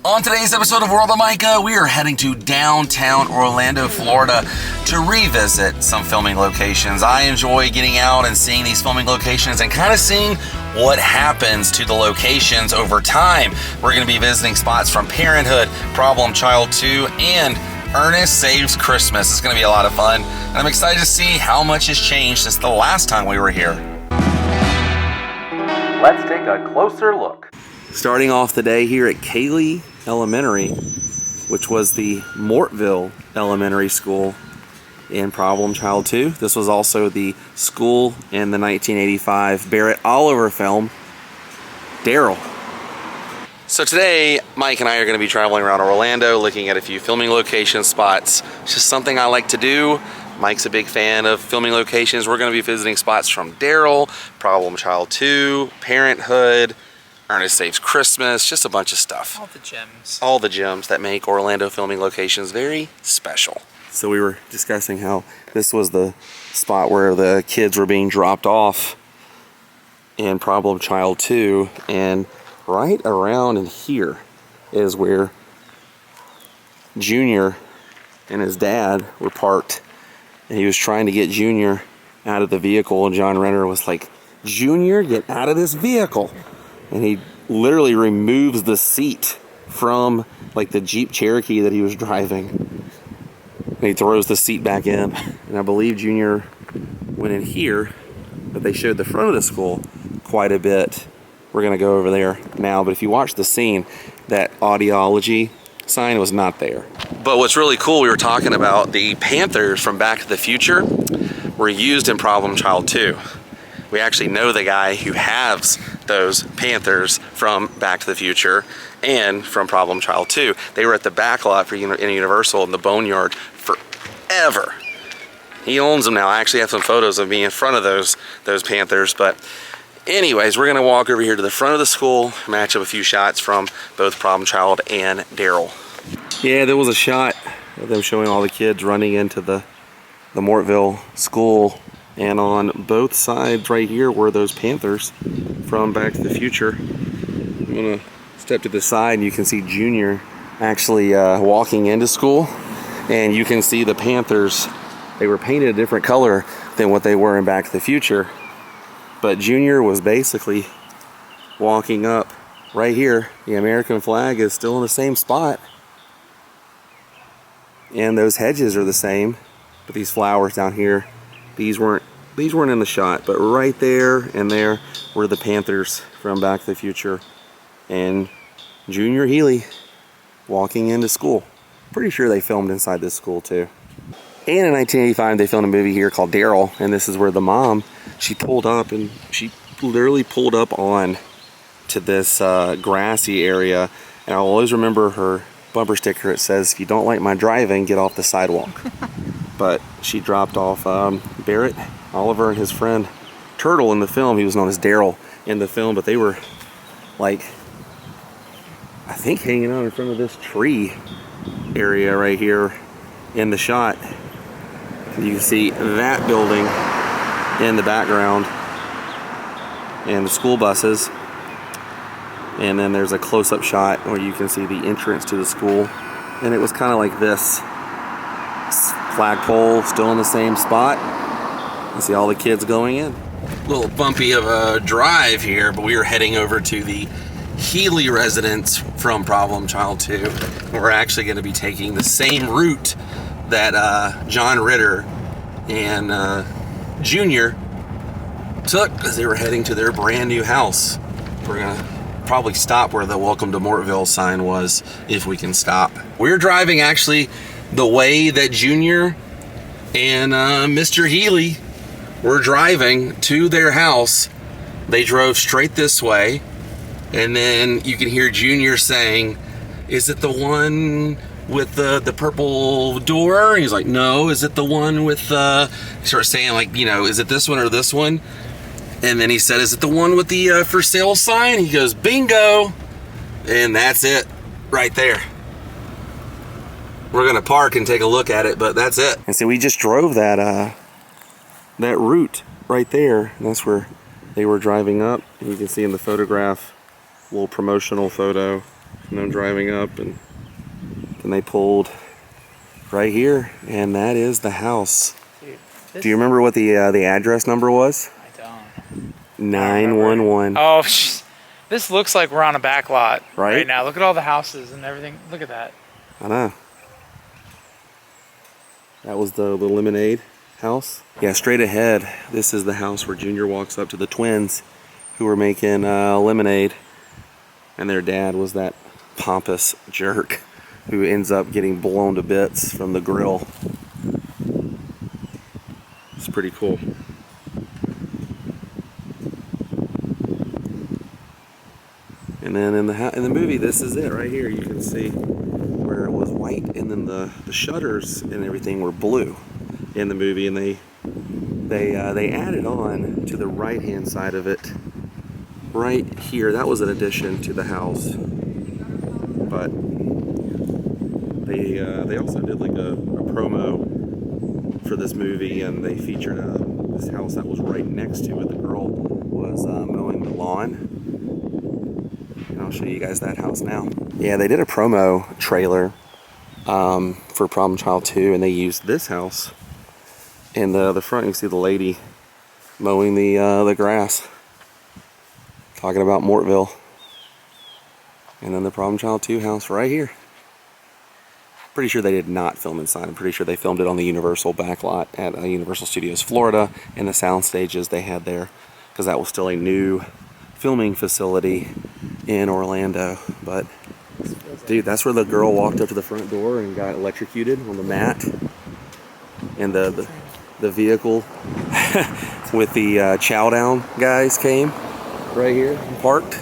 On today's episode of World of Micah, we are heading to downtown Orlando, Florida to revisit some filming locations. I enjoy getting out and seeing these filming locations and kind of seeing what happens to the locations over time. We're going to be visiting spots from Parenthood, Problem Child 2, and Ernest Saves Christmas. It's going to be a lot of fun, and I'm excited to see how much has changed since the last time we were here. Let's take a closer look. Starting off the day here at Healy Elementary, which was the Mortville Elementary School in Problem Child 2. This was also the school in the 1985 Barrett Oliver film, Daryl. So today, Mike and I are going to be traveling around Orlando, looking at a few filming location spots. It's just something I like to do. Mike's a big fan of filming locations. We're going to be visiting spots from Daryl, Problem Child 2, Parenthood, Ernest Saves Christmas, just a bunch of stuff. All the gems. All the gems that make Orlando filming locations very special. So we were discussing how this was the spot where the kids were being dropped off in Problem Child 2, and right around in here is where Junior and his dad were parked, and he was trying to get Junior out of the vehicle, and John Renner was like, "Junior, get out of this vehicle." And he literally removes the seat from like the Jeep Cherokee that he was driving. And he throws the seat back in. And I believe Junior went in here, but they showed the front of the school quite a bit. We're gonna go over there now, but if you watch the scene, that audiology sign was not there. But what's really cool, we were talking about the Panthers from Back to the Future were used in Problem Child 2. We actually know the guy who has those Panthers from Back to the Future and from Problem Child 2. They were at the back lot for in Universal in the Boneyard forever. He owns them now. I actually have some photos of me in front of those Panthers. But anyways, we're gonna walk over here to the front of the school, match up a few shots from both Problem Child and Daryl. Yeah, there was a shot of them showing all the kids running into the Mortville school. And on both sides right here were those Panthers from Back to the Future. I'm gonna step to the side and you can see Junior actually walking into school. And you can see the Panthers, they were painted a different color than what they were in Back to the Future. But Junior was basically walking up right here. The American flag is still in the same spot. And those hedges are the same, but these flowers down here, these weren't in the shot, but right there and there were the Panthers from Back to the Future and Junior Healy walking into school. Pretty sure they filmed inside this school too. And in 1985 they filmed a movie here called Daryl, and this is where the mom, she pulled up and she literally pulled up on to this grassy area, and I'll always remember her bumper sticker. It says, "If you don't like my driving, get off the sidewalk." But she dropped off Barrett Oliver and his friend Turtle in the film. He was known as Daryl in the film, but they were like, I think, hanging out in front of this tree area right here in the shot. You can see that building in the background and the school buses. And then there's a close-up shot where you can see the entrance to the school. And it was kind of like this. Flagpole still in the same spot. You see all the kids going in. A little bumpy of a drive here, but we are heading over to the Healy residence from Problem Child 2. We're actually going to be taking the same route that John Ritter and Junior took as they were heading to their brand new house. We're going to probably stop where the Welcome to Mortville sign was, if we can stop. We're driving actually the way that Junior and Mr. Healy were driving to their house. They drove straight this way, and then you can hear Junior saying, "Is it the one with the purple door?" And he's like, "No." "Is it the one with he starts saying, like, you know, "Is it this one or this one?" And then he said, "Is it the one with the for sale sign?" He goes, "Bingo." And that's it right there. We're gonna park and take a look at it, but that's it. And so we just drove that route right there. And that's where they were driving up. And you can see in the photograph, a little promotional photo and I'm driving up, and then they pulled right here, and that is the house. Dude, do you remember what the address number was? I don't. 911. Oh, this looks like we're on a back lot right now. Look at all the houses and everything. Look at that. I know. That was the lemonade house. Yeah, straight ahead, this is the house where Junior walks up to the twins who were making lemonade, and their dad was that pompous jerk who ends up getting blown to bits from the grill. It's pretty cool. And then in the movie, this is it right here. You can see where it was white, and then the shutters and everything were blue in the movie, and they added on to the right hand side of it right here. That was an addition to the house, but they also did like a promo for this movie, and they featured this house that was right next to it. The girl was mowing the lawn. I'll show you guys that house now. Yeah, they did a promo trailer for Problem Child 2, and they used this house. In the front, you can see the lady mowing the grass, talking about Mortville. And then the Problem Child 2 house right here. Pretty sure they did not film inside. I'm pretty sure they filmed it on the Universal backlot at Universal Studios Florida, and the sound stages they had there, because that was still a new filming facility in Orlando. But dude, that's where the girl walked up to the front door and got electrocuted on the mat, and the vehicle with the chow down guys came right here and parked.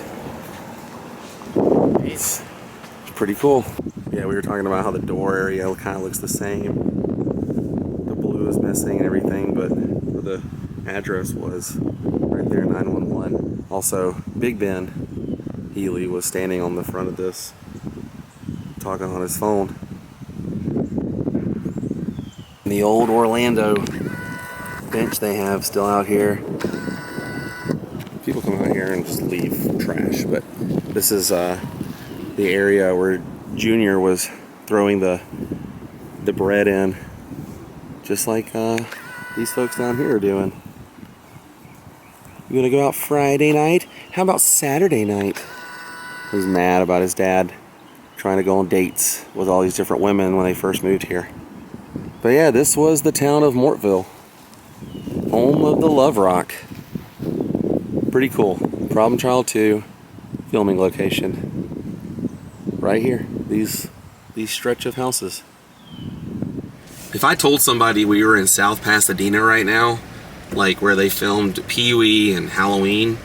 It's pretty cool. Yeah, we were talking about how the door area kind of looks the same. The blue is missing and everything, but where the address was right there, 911. Also, Big Ben Healy was standing on the front of this, talking on his phone. And the old Orlando bench they have still out here. People come out here and just leave trash, but this is the area where Junior was throwing the bread in, just like these folks down here are doing. You gonna go out Friday night? How about Saturday night? He was mad about his dad trying to go on dates with all these different women when they first moved here. But yeah, this was the town of Mortville, home of the Love Rock. Pretty cool. Problem Child 2 filming location. Right here, these stretch of houses. If I told somebody we were in South Pasadena right now, like where they filmed Pee-wee and Halloween,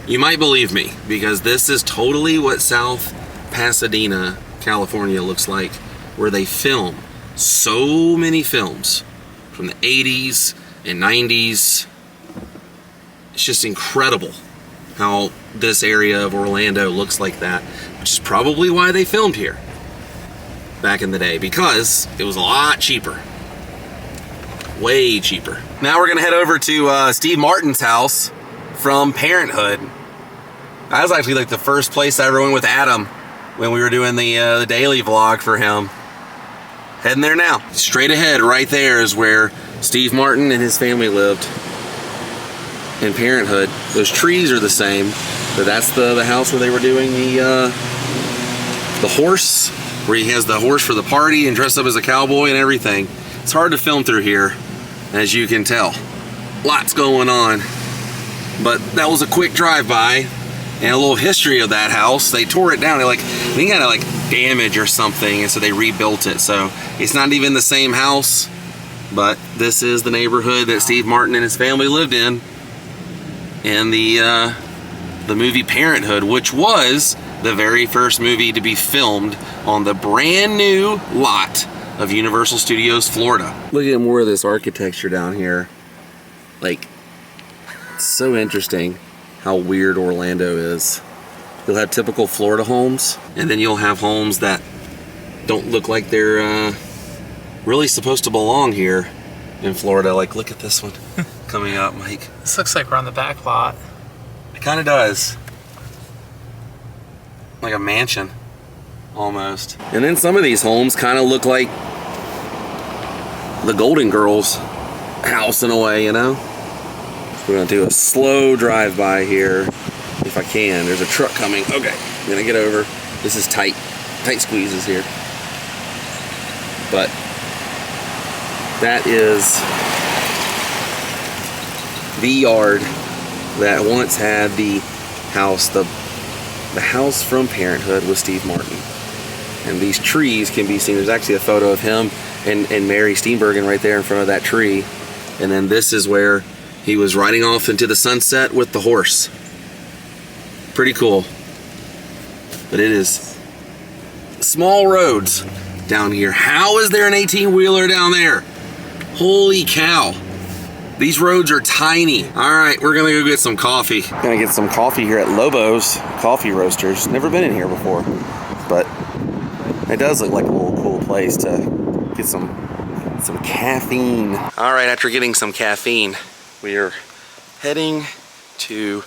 you might believe me, because this is totally what South Pasadena, California looks like, where they film so many films from the 80s and 90s. It's just incredible how this area of Orlando looks like that, which is probably why they filmed here back in the day, because it was a lot cheaper. Way cheaper. Now we're gonna head over to Steve Martin's house from Parenthood. That was actually like the first place I ever went with Adam when we were doing the daily vlog for him. Heading there now. Straight ahead, right there is where Steve Martin and his family lived in Parenthood. Those trees are the same, but that's the house where they were doing the horse, where he has the horse for the party and dressed up as a cowboy and everything. It's hard to film through here, as you can tell. Lots going on, but that was a quick drive-by and a little history of that house. They tore it down. They got like damage or something, and so they rebuilt it. So it's not even the same house, but this is the neighborhood that Steve Martin and his family lived in the movie Parenthood, which was the very first movie to be filmed on the brand new lot of Universal Studios Florida. Look at more of this architecture down here. Like, it's so interesting how weird Orlando is. You'll have typical Florida homes, and then you'll have homes that don't look like they're really supposed to belong here in Florida. Like, look at this one coming up, Mike. This looks like we're on the back lot. It kind of does. Like a mansion. almost. And then some of these homes kind of look like the Golden Girls house in a way, you know? We're gonna do a slow drive-by here, if I can. There's a truck coming. Okay, I'm gonna get over. This is tight squeezes here. But that is the yard that once had the house, the house from Parenthood with Steve Martin. And these trees can be seen. There's actually a photo of him and Mary Steenburgen right there in front of that tree. And then this is where he was riding off into the sunset with the horse. Pretty cool. But it is small roads down here. How is there an 18-wheeler down there? Holy cow. These roads are tiny. All right, we're gonna go get some coffee. Gonna get some coffee here at Lobo's Coffee Roasters. Never been in here before, but it does look like a little cool place to get some caffeine. All right, after getting some caffeine, we are heading to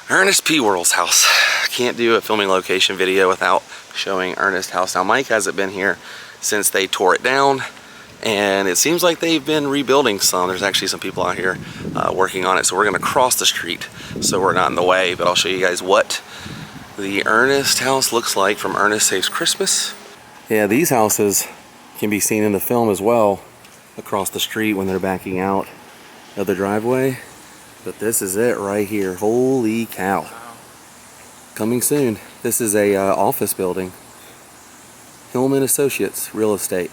Ernest P. Worrell's house. I can't do a filming location video without showing Ernest's house. Now, Mike hasn't been here since they tore it down, and it seems like they've been rebuilding some. There's actually some people out here working on it, so we're gonna cross the street so we're not in the way, but I'll show you guys what the Ernest house looks like from Ernest Saves Christmas. Yeah, these houses can be seen in the film as well across the street when they're backing out of the driveway. But this is it right here. Holy cow. Wow. Coming soon. This is a office building. Hillman Associates Real Estate.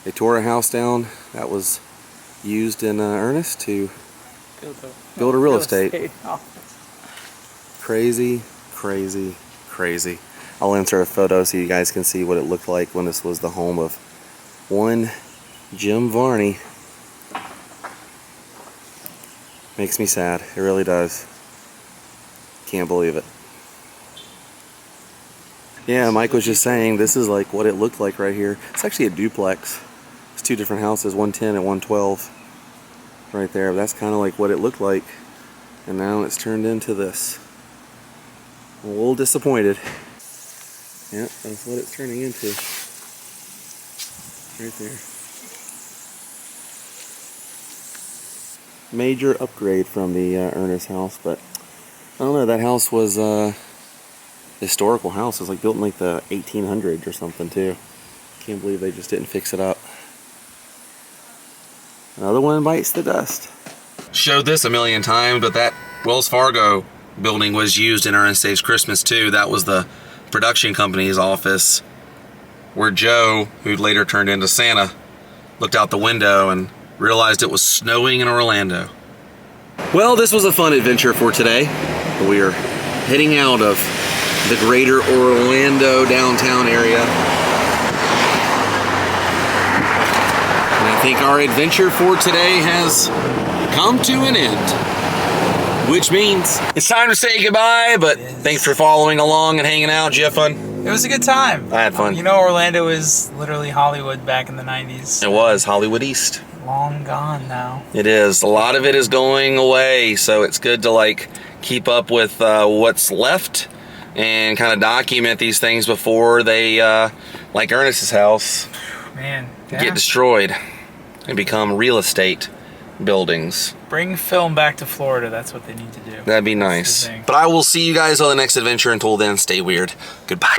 They tore a house down that was used in Ernest to build a real estate. Crazy, crazy, crazy. I'll insert a photo so you guys can see what it looked like when this was the home of one Jim Varney. Makes me sad. It really does. Can't believe it. Yeah, Mike was just saying this is like what it looked like right here. It's actually a duplex. It's two different houses, 110 and 112 right there. But that's kind of like what it looked like. And now it's turned into this. I'm a little disappointed. Yep, that's what it's turning into. Right there. Major upgrade from the Ernest house, but I don't know, that house was a historical house. It was like built in like the 1800s or something too. Can't believe they just didn't fix it up. Another one bites the dust. Showed this a million times, but that Wells Fargo building was used in Ernest Saves Christmas too. That was the production company's office where Joe, who later turned into Santa, looked out the window and realized it was snowing in Orlando. Well, this was a fun adventure for today. We are heading out of the greater Orlando downtown area. And I think our adventure for today has come to an end. Which means it's time to say goodbye, but thanks for following along and hanging out. Did you have fun? It was a good time. I had fun. You know, Orlando was literally Hollywood back in the 90s. It was Hollywood East. Long gone now. It is. A lot of it is going away, so it's good to like keep up with what's left and kind of document these things before they, like Ernest's house, get destroyed and become real estate buildings. Bring film back to Florida. That's what they need to do. That'd be nice. But I will see you guys on the next adventure. Until then, stay weird. Goodbye.